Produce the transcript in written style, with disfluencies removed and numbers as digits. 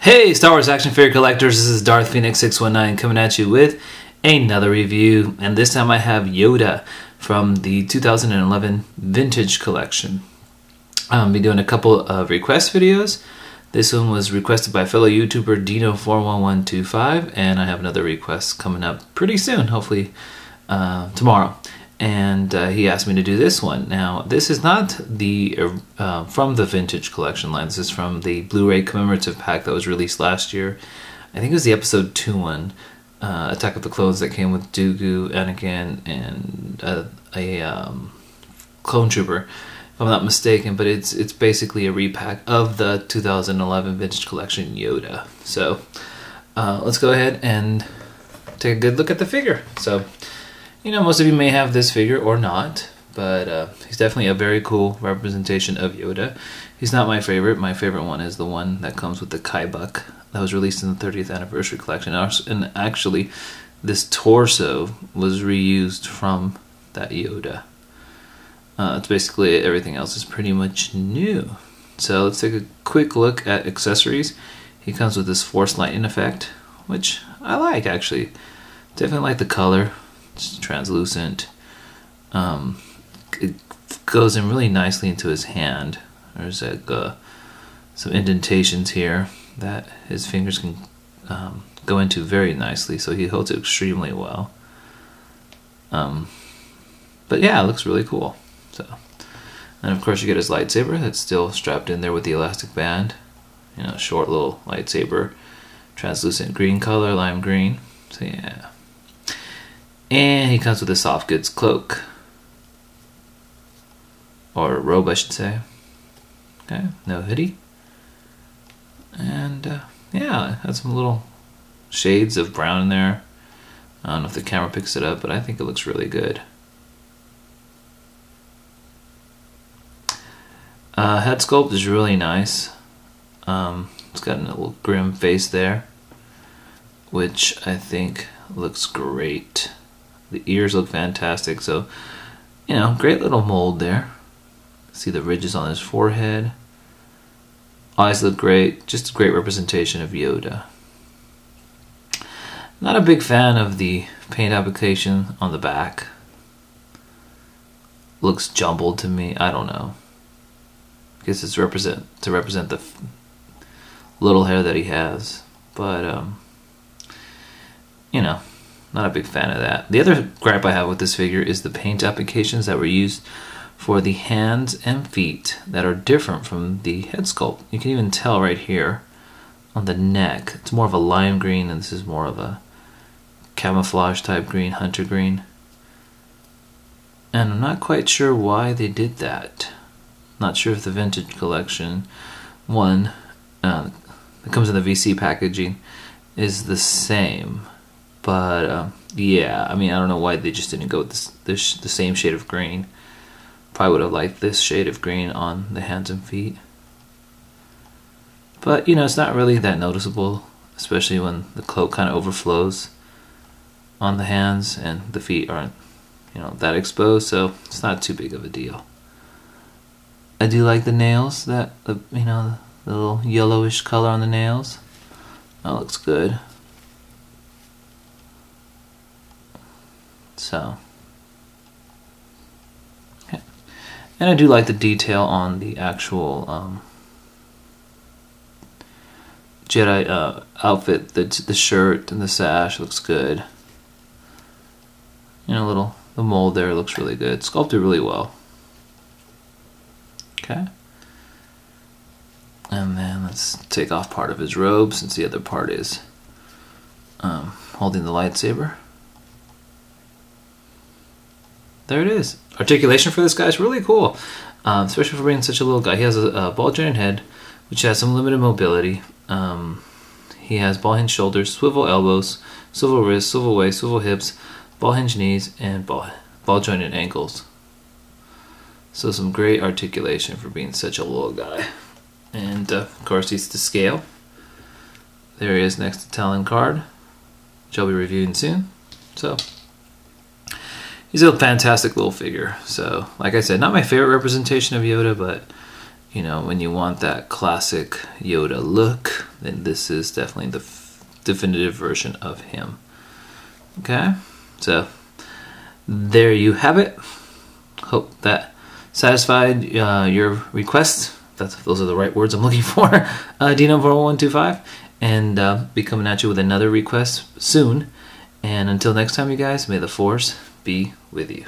Hey Star Wars action figure collectors, this is Darth Phoenix 619 coming at you with another review, and this time I have Yoda from the 2011 Vintage Collection. I'll be doing a couple of request videos. This one was requested by fellow YouTuber Dino41125, and I have another request coming up pretty soon, hopefully tomorrow. And he asked me to do this one. Now, this is not the from the Vintage Collection line. This is from the Blu-ray Commemorative pack that was released last year. I think it was the Episode 2 one, Attack of the Clones, that came with Dooku, Anakin, and a clone trooper, if I'm not mistaken. But it's basically a repack of the 2011 Vintage Collection Yoda. So let's go ahead and take a good look at the figure. So, you know, most of you may have this figure or not, but he's definitely a very cool representation of Yoda. He's not my favorite. My favorite one is the one that comes with the Kaibuck that was released in the 30th anniversary collection. And actually, this torso was reused from that Yoda. It's basically everything else is pretty much new. So let's take a quick look at accessories. He comes with this Force Lightning effect, which I like actually. Definitely like the color. It's translucent. It goes in really nicely into his hand. There's like some indentations here that his fingers can go into very nicely, so he holds it extremely well. But yeah, it looks really cool. So, and of course you get his lightsaber that's still strapped in there with the elastic band. You know, short little lightsaber, translucent green color, lime green. So yeah. And he comes with a soft goods cloak, or robe I should say. Okay, no hoodie. And yeah, it has some little shades of brown in there. I don't know if the camera picks it up, but I think it looks really good. Head sculpt is really nice. It's got a little grim face there, which I think looks great. The ears look fantastic, so, you know, great little mold there. See the ridges on his forehead. Eyes look great, just a great representation of Yoda. Not a big fan of the paint application on the back. Looks jumbled to me, I don't know. I guess it's to represent the little hair that he has, but you know, not a big fan of that. The other gripe I have with this figure is the paint applications that were used for the hands and feet that are different from the head sculpt. You can even tell right here on the neck. It's more of a lime green, and this is more of a camouflage type green, hunter green. And I'm not quite sure why they did that. Not sure if the Vintage Collection one that comes in the VC packaging is the same. But yeah, I mean, I don't know why they just didn't go with the same shade of green. Probably would have liked this shade of green on the hands and feet. But, you know, it's not really that noticeable, especially when the cloak kind of overflows on the hands and the feet aren't, you know, that exposed, so it's not too big of a deal. I do like the nails, that, you know, the little yellowish color on the nails. That looks good. So, okay. And I do like the detail on the actual Jedi outfit. The shirt and the sash looks good. You know, the mold there looks really good. Sculpted really well. Okay. And then let's take off part of his robe, since the other part is holding the lightsaber. There it is. Articulation for this guy is really cool, especially for being such a little guy. He has a ball-jointed head, which has some limited mobility. He has ball-hinged shoulders, swivel elbows, swivel wrists, swivel waist, swivel hips, ball-hinged knees, and ball-jointed ankles. So some great articulation for being such a little guy. And of course, he's to scale. There he is next to Talon Card, which I'll be reviewing soon. So, he's a fantastic little figure. So, like I said, not my favorite representation of Yoda, but, you know, when you want that classic Yoda look, then this is definitely the definitive version of him. Okay, so there you have it. Hope that satisfied your request. Those are the right words I'm looking for. D-Number4125, and be coming at you with another request soon. And until next time, you guys, may the Force be with you.